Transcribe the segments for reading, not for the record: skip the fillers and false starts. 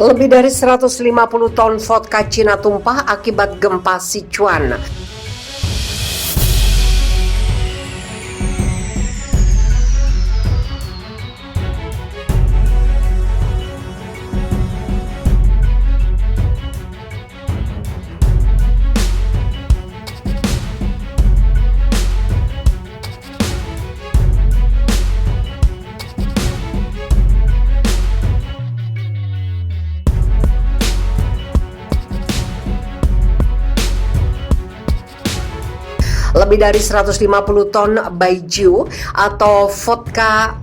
Lebih dari 150 ton vodka Cina tumpah akibat gempa Sichuan. Lebih dari 150 ton baijiu atau vodka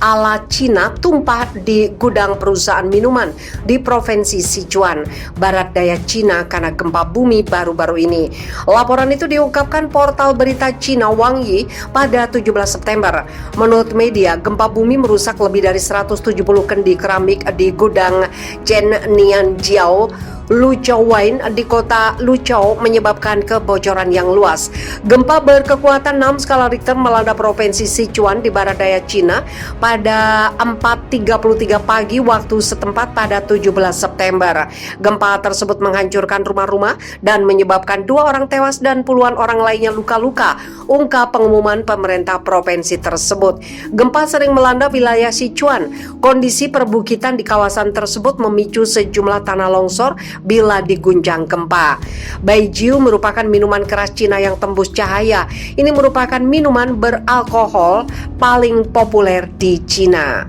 ala Cina tumpah di gudang perusahaan minuman di Provinsi Sichuan, Barat Daya Cina karena gempa bumi baru-baru ini. Laporan itu diungkapkan portal berita Cina Wang Yi pada 17 September. Menurut media, gempa bumi merusak lebih dari 170 kendi keramik di gudang Zhennianjiao Luqiao Wine di kota Luqiao menyebabkan kebocoran yang luas. Gempa berkekuatan 6 skala Richter melanda Provinsi Sichuan di Barat Daya Cina pada 4.33 pagi waktu setempat pada 17 September. Gempa tersebut menghancurkan rumah-rumah dan menyebabkan 2 orang tewas dan puluhan orang lainnya luka-luka, ungkap pengumuman pemerintah provinsi tersebut. Gempa sering melanda wilayah Sichuan. Kondisi perbukitan di kawasan tersebut memicu sejumlah tanah longsor bila diguncang gempa. Baijiu merupakan minuman keras Cina yang tembus cahaya. Ini merupakan minuman beralkohol paling populer di Cina.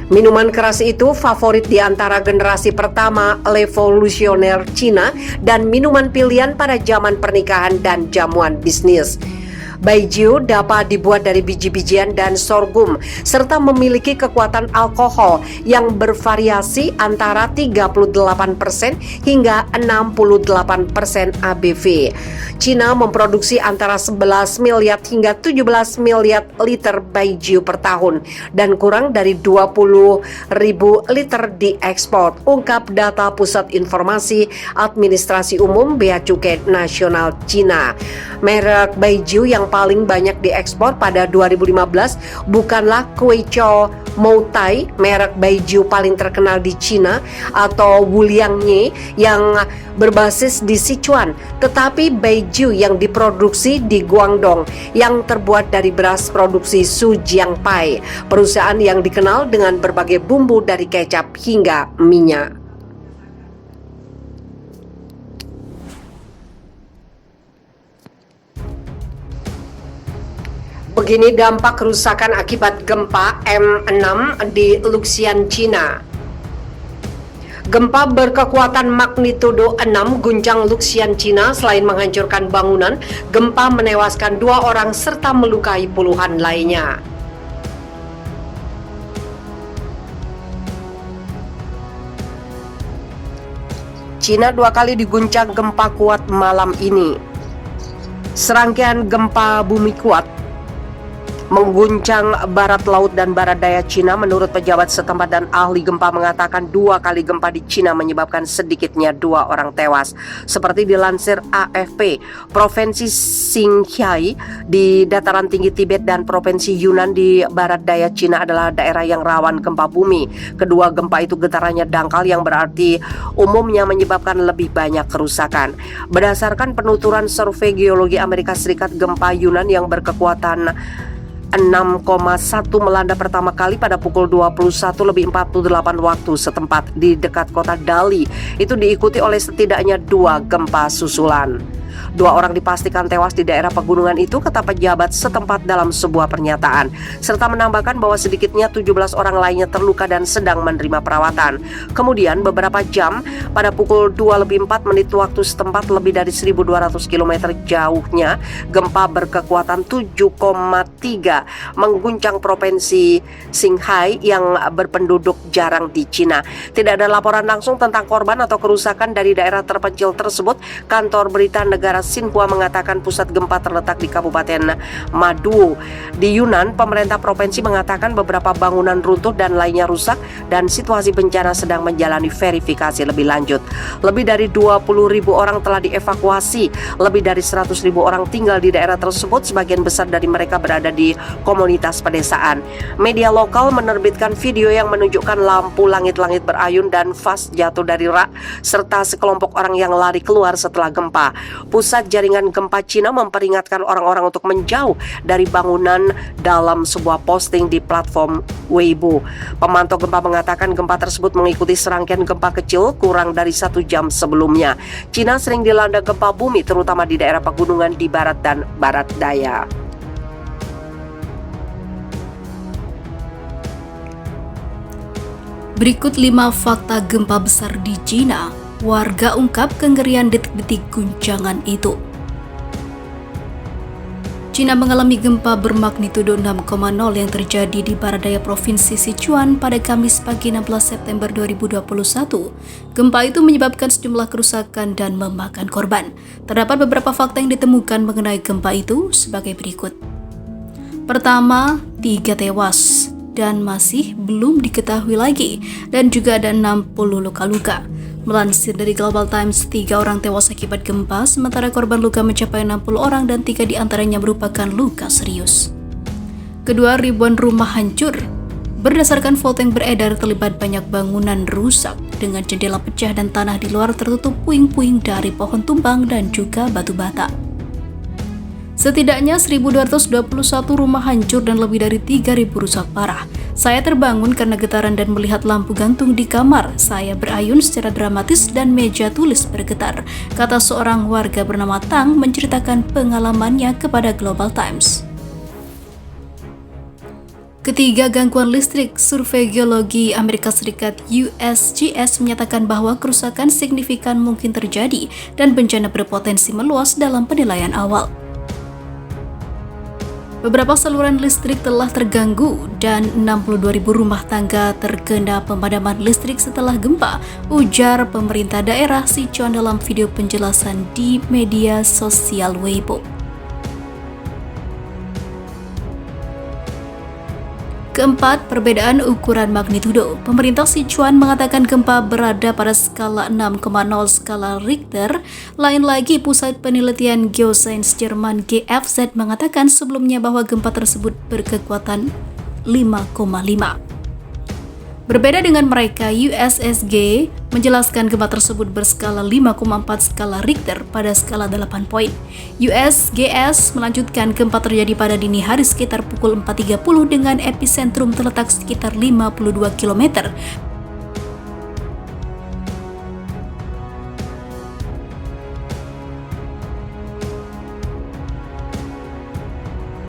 Minuman keras itu favorit di antara generasi pertama revolusioner Cina dan minuman pilihan pada zaman pernikahan dan jamuan bisnis. Baijiu dapat dibuat dari biji-bijian dan sorghum serta memiliki kekuatan alkohol yang bervariasi antara 38% hingga 68% ABV. Cina memproduksi antara 11 miliar hingga 17 miliar liter baijiu per tahun dan kurang dari 20.000 liter diekspor, ungkap data Pusat Informasi Administrasi Umum Bea Cukai Nasional Cina. Merek baijiu yang paling banyak diekspor pada 2015 bukanlah Kweichow Moutai, merek baijiu paling terkenal di Cina, atau Wuliangye yang berbasis di Sichuan, tetapi baijiu yang diproduksi di Guangdong yang terbuat dari beras produksi Su Jiangpai, perusahaan yang dikenal dengan berbagai bumbu dari kecap hingga minyak. Begini dampak kerusakan akibat gempa M6 di Luxian, Cina. Gempa berkekuatan magnitudo 6 guncang Luxian, Cina. Selain menghancurkan bangunan, gempa menewaskan 2 orang serta melukai puluhan lainnya. Cina 2 kali diguncang gempa kuat malam ini. Serangkaian gempa bumi kuat mengguncang barat laut dan barat daya Cina. Menurut pejabat setempat dan ahli gempa mengatakan 2 kali gempa di Cina menyebabkan sedikitnya 2 orang tewas. Seperti dilansir AFP, Provinsi Qinghai di dataran tinggi Tibet dan Provinsi Yunnan di barat daya Cina adalah daerah yang rawan gempa bumi. Kedua gempa itu getarannya dangkal yang berarti umumnya menyebabkan lebih banyak kerusakan. Berdasarkan penuturan Survei Geologi Amerika Serikat, gempa Yunnan yang berkekuatan 6,1 melanda pertama kali pada pukul 21.48 waktu setempat di dekat kota Dali. Itu diikuti oleh setidaknya 2 gempa susulan. 2 orang dipastikan tewas di daerah pegunungan itu, kata pejabat setempat dalam sebuah pernyataan, serta menambahkan bahwa sedikitnya 17 orang lainnya terluka dan sedang menerima perawatan. Kemudian beberapa jam pada pukul 2.04 waktu setempat, lebih dari 1.200 km jauhnya, gempa berkekuatan 7,3 mengguncang Provinsi Qinghai yang berpenduduk jarang di Cina. Tidak ada laporan langsung tentang korban atau kerusakan dari daerah terpencil tersebut. Kantor berita negara negara Xinhua mengatakan pusat gempa terletak di Kabupaten Maduo. Di Yunnan, pemerintah provinsi mengatakan beberapa bangunan runtuh dan lainnya rusak dan situasi bencana sedang menjalani verifikasi lebih lanjut. Lebih dari 20.000 orang telah dievakuasi. Lebih dari 100.000 orang tinggal di daerah tersebut, sebagian besar dari mereka berada di komunitas pedesaan. Media lokal menerbitkan video yang menunjukkan lampu langit-langit berayun dan vas jatuh dari rak, serta sekelompok orang yang lari keluar setelah gempa. Pusat jaringan gempa Cina memperingatkan orang-orang untuk menjauh dari bangunan dalam sebuah posting di platform Weibo. Pemantau gempa mengatakan gempa tersebut mengikuti serangkaian gempa kecil kurang dari 1 jam sebelumnya. Cina sering dilanda gempa bumi, terutama di daerah pegunungan di barat dan barat daya. Berikut 5 fakta gempa besar di Cina. Warga ungkap kengerian detik-detik guncangan itu. Cina mengalami gempa bermagnitudo 6,0 yang terjadi di barat daya Provinsi Sichuan pada Kamis pagi 16 September 2021. Gempa itu menyebabkan sejumlah kerusakan dan memakan korban. Terdapat beberapa fakta yang ditemukan mengenai gempa itu sebagai berikut. Pertama, 3 tewas dan masih belum diketahui lagi, dan juga ada 60 luka-luka. Melansir dari Global Times, 3 orang tewas akibat gempa, sementara korban luka mencapai 60 orang dan 3 diantaranya merupakan luka serius. Kedua, ribuan rumah hancur. Berdasarkan foto yang beredar, terlibat banyak bangunan rusak dengan jendela pecah dan tanah di luar tertutup puing-puing dari pohon tumbang dan juga batu bata. Setidaknya 1.221 rumah hancur dan lebih dari 3.000 rusak parah. Saya terbangun karena getaran dan melihat lampu gantung di kamar. Saya berayun secara dramatis dan meja tulis bergetar, kata seorang warga bernama Tang menceritakan pengalamannya kepada Global Times. Ketiga, gangguan listrik. Survei Geologi Amerika Serikat USGS menyatakan bahwa kerusakan signifikan mungkin terjadi dan bencana berpotensi meluas dalam penilaian awal. Beberapa saluran listrik telah terganggu dan 62.000 rumah tangga terkena pemadaman listrik setelah gempa, ujar pemerintah daerah Sichuan dalam video penjelasan di media sosial Weibo. Keempat, perbedaan ukuran magnitudo. Pemerintah Sichuan mengatakan gempa berada pada skala 6,0 skala Richter. Lain lagi, Pusat Penelitian Geosains Jerman GFZ mengatakan sebelumnya bahwa gempa tersebut berkekuatan 5,5. Berbeda dengan mereka, USSG menjelaskan gempa tersebut berskala 5,4 skala Richter pada skala 8 poin. USGS melanjutkan gempa terjadi pada dini hari sekitar pukul 4.30 dengan epicentrum terletak sekitar 52 km